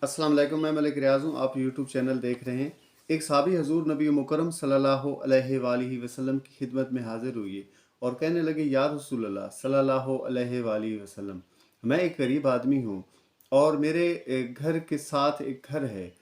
अस्सलाम वालेकुम, मैं मलिक रियाज़ हूँ। आप यूट्यूब चैनल देख रहे हैं। एक सहाबी हजूर नबी मुकरम सल्लल्लाहु अलैहि वसल्लम की खिदमत में हाजिर हुई और कहने लगे, या रसूल अल्लाह सल्लल्लाहु अलैहि वसल्लम, मैं एक गरीब आदमी हूँ और मेरे घर के साथ एक घर है।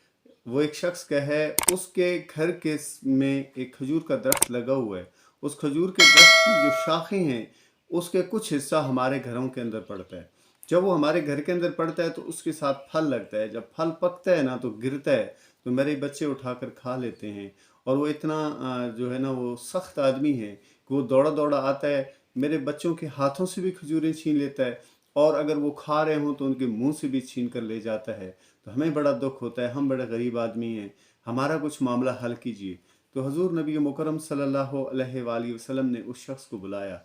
वो एक शख्स का है, उसके घर के में एक खजूर का दरख्त लगा हुआ है। उस खजूर के दरख्त की जो शाखें हैं, उसके कुछ हिस्सा हमारे घरों के अंदर पड़ता है। जब वो हमारे घर के अंदर पड़ता है तो उसके साथ फल लगता है। जब फल पकता है ना तो गिरता है, तो मेरे बच्चे उठाकर खा लेते हैं। और वो इतना जो है ना, वो सख्त आदमी है कि वो दौड़ा दौड़ा आता है, मेरे बच्चों के हाथों से भी खजूरें छीन लेता है, और अगर वो खा रहे हों तो उनके मुंह से भी छीन कर ले जाता है। तो हमें बड़ा दुख होता है, हम बड़े गरीब आदमी हैं, हमारा कुछ मामला हल कीजिए। तो हजूर नबी मुकरम सल्लल्लाहु अलैहि वसल्लम ने उस शख्स को बुलाया।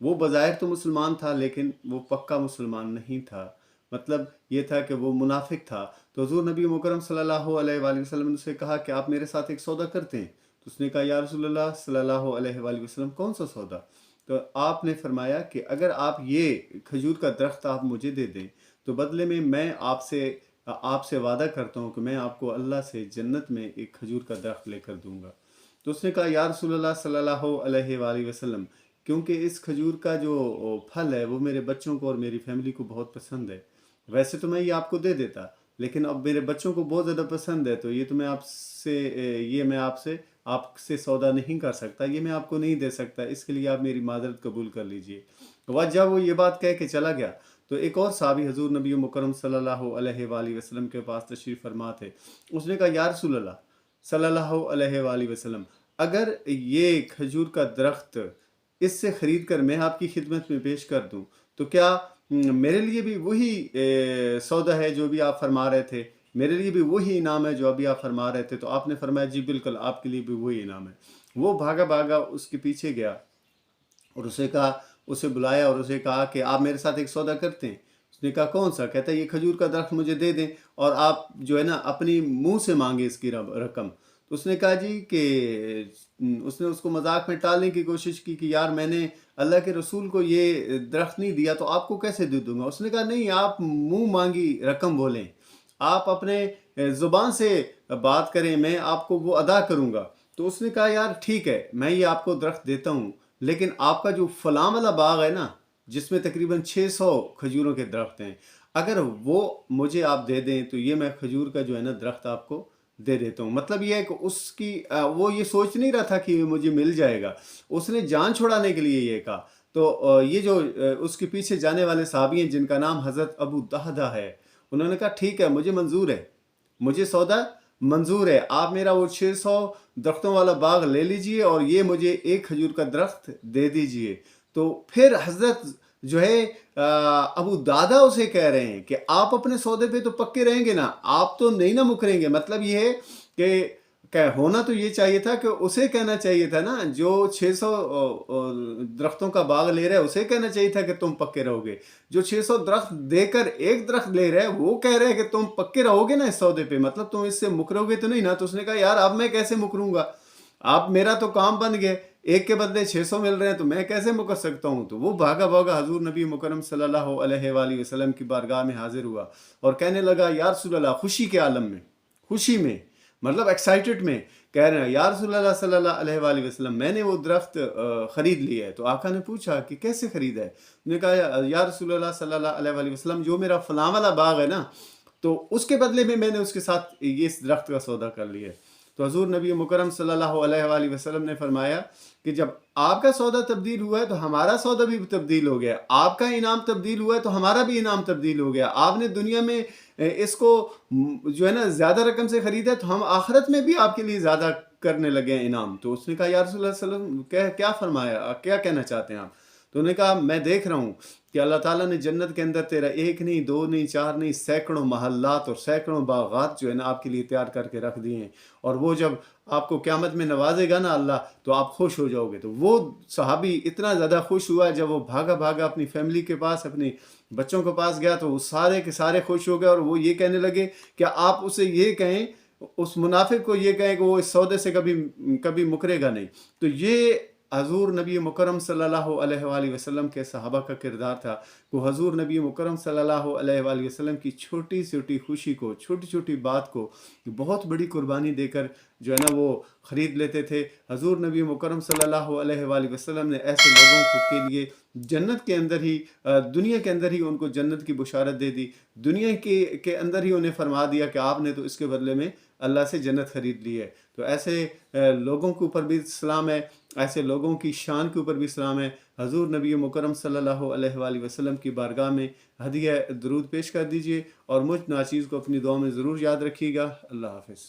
वो बज़ाहिर तो मुसलमान था, लेकिन वो पक्का मुसलमान नहीं था। मतलब ये था कि वो मुनाफिक था। तो हुज़ूर नबी मुकरम सल्लल्लाहु अलैहि वसल्लम ने उससे कहा कि आप मेरे साथ एक सौदा करते हैं? तो उसने कहा, या रसूलल्लाह सल्लल्लाहु अलैहि वसल्लम, कौन सा सौदा? तो आपने फरमाया कि अगर आप ये खजूर का दरख्त आप मुझे दे दें, तो बदले में मैं आपसे वादा करता हूँ कि मैं आपको अल्लाह से जन्नत में एक खजूर का दरख्त लेकर दूंगा। तो उसने कहा, या रसूलल्लाह सल्लल्लाहु अलैहि वसल्लम, क्योंकि इस खजूर का जो फल है वो मेरे बच्चों को और मेरी फैमिली को बहुत पसंद है। वैसे तो मैं ये आपको दे देता, लेकिन अब मेरे बच्चों को बहुत ज़्यादा पसंद है, तो ये तो मैं आपसे सौदा नहीं कर सकता, ये मैं आपको नहीं दे सकता, इसके लिए आप मेरी माजरत कबूल कर लीजिए। तो वह जब वो ये बात कह के चला गया, तो एक और साहबी हजूर नबी मुकरम सल्लल्लाहु अलैहि वसल्लम के पास तशरीफ़ फरमा थे। उसने कहा, या रसूल अल्लाह सल्लल्लाहु अलैहि वसल्लम, अगर ये खजूर का दरख्त इससे ख़रीद कर मैं आपकी खिदमत में पेश कर दूं, तो क्या मेरे लिए भी वही सौदा है जो भी आप फरमा रहे थे? मेरे लिए भी वही इनाम है जो अभी आप फरमा रहे थे? तो आपने फरमाया, जी बिल्कुल, आपके लिए भी वही इनाम है। वो भागा भागा उसके पीछे गया और उसे बुलाया और उसे कहा कि आप मेरे साथ एक सौदा करते हैं? उसने कहा, कौन सा? कहता है, ये खजूर का दरख्त मुझे दे दें और आप जो है ना अपनी मुंह से मांगे इसकी रकम। तो उसने कहा जी कि उसने उसको मजाक में टालने की कोशिश की कि यार, मैंने अल्लाह के रसूल को ये दरख्त नहीं दिया तो आपको कैसे दे दूंगा? उसने कहा, नहीं, आप मुंह मांगी रकम बोलें, आप अपने ज़ुबान से बात करें, मैं आपको वो अदा करूंगा। तो उसने कहा, यार ठीक है, मैं ये आपको दरख्त देता हूँ, लेकिन आपका जो फलां वाला बाग है ना, जिसमें तकरीबन 600 खजूरों के दरख्त हैं, अगर वो मुझे आप दे दें तो ये मैं खजूर का जो है ना दरख्त आपको दे देता हूँ। मतलब ये है कि वो ये सोच नहीं रहा था कि ये मुझे मिल जाएगा, उसने जान छुड़ाने के लिए ये कहा। तो ये जो उसके पीछे जाने वाले साहबी हैं जिनका नाम हज़रत अबू दहदा है, उन्होंने कहा, ठीक है, मुझे मंजूर है, मुझे सौदा मंजूर है, आप मेरा वो 600 दरख्तों वाला बाग ले लीजिए और ये मुझे एक खजूर का दरख्त दे दीजिए। तो फिर हजरत जो है अबू दादा उसे कह रहे हैं कि आप अपने सौदे पे तो पक्के रहेंगे ना, आप तो नहीं ना मुकरेंगे। मतलब ये है कि होना तो ये चाहिए था कि उसे कहना चाहिए था ना, जो 600 दरख्तों का बाग ले रहा है उसे कहना चाहिए था कि तुम पक्के रहोगे। जो 600 दरख्त देकर एक दरख्त ले रहा है वो कह रहा है कि तुम पक्के रहोगे ना इस सौदे पे, मतलब तुम इससे मुकरोगे तो नहीं ना। तो उसने कहा, यार अब मैं कैसे मुकरूंगा, आप मेरा तो काम बन गए, एक के बदले 600 मिल रहे हैं तो मैं कैसे मुकर सकता हूँ? तो वो भागा भागा हजूर नबी मुकरम सल्लल्लाहु अलैहि वसल्लम की बारगाह में हाजिर हुआ और कहने लगा, या रसूल अल्लाह, खुशी के आलम में, खुशी में, मतलब एक्साइटेड में कह रहे हैं, या रसूल अल्लाह सल्लल्लाहु अलैहि वसल्लम, मैंने वो दरख्त ख़रीद लिया है। तो आका ने पूछा कि कैसे ख़रीदा है? उन्होंने कहा, या रसूल अल्लाह सल्लल्लाहु अलैहि वसल्लम, जो मेरा फलां वाला बाग है ना, तो उसके बदले में मैंने उसके साथ ये इस दरख्त का सौदा कर लिया है। तो हजूर नबी मुकरम सल्लल्लाहु अलैहि वसल्लम ने फरमाया कि जब आपका सौदा तब्दील हुआ है तो हमारा सौदा भी तब्दील हो गया, आपका इनाम तब्दील हुआ है तो हमारा भी इनाम तब्दील हो गया। आपने दुनिया में इसको जो है ना ज़्यादा रकम से ख़रीदा है, तो हम आखिरत में भी आपके लिए ज़्यादा करने लगे हैं इनाम। तो उसने कहा, या रसूलुल्लाह सल्लल्लाहु अलैहि वसल्लम, क्या फरमाया, क्या कहना चाहते हैं आप? तो उन्होंने कहा, मैं देख रहा हूँ कि अल्लाह ताला ने जन्नत के अंदर तेरा एक नहीं, दो नहीं, चार नहीं, सैकड़ों महल्लात और सैकड़ों बागात जो है ना आपके लिए तैयार करके रख दिए हैं, और वो जब आपको क़यामत में नवाजेगा ना अल्लाह, तो आप खुश हो जाओगे। तो वो सहाबी इतना ज़्यादा खुश हुआ, जब वो भागा भागा अपनी फैमिली के पास, अपने बच्चों के पास गया, तो वो सारे के सारे खुश हो गए और वो ये कहने लगे कि आप उसे ये कहें, उस मुनाफिक को ये कहें कि वो इस सौदे से कभी कभी मुकरेगा नहीं। तो ये حضور نبی مکرم صلی اللہ علیہ وآلہ وسلم کے صحابہ کا کردار تھا، وہ حضور نبی مکرم صلی اللہ علیہ وآلہ وسلم کی چھوٹی چھوٹی خوشی کو، چھوٹی چھوٹی بات کو بہت بڑی قربانی دے کر جو ہے نا وہ خرید لیتے تھے۔ حضور نبی مکرم صلی اللہ علیہ وآلہ وسلم نے ایسے لوگوں کے لیے جنت کے اندر ہی، دنیا کے اندر ہی ان کو جنت کی بشارت دے دی، دنیا کے اندر ہی انہیں فرما دیا کہ آپ نے تو اس کے بدلے میں اللہ سے جنت خرید لی ہے۔ تو ایسے لوگوں کے اوپر بھی سلام ہے، ایسے لوگوں کی شان کے اوپر بھی سلام ہے۔ حضور نبی مکرم صلی اللہ علیہ وآلہ وسلم کی بارگاہ میں ہدیہ درود پیش کر دیجئے، اور مجھ ناچیز کو اپنی دعا میں ضرور یاد رکھیے گا۔ اللہ حافظ۔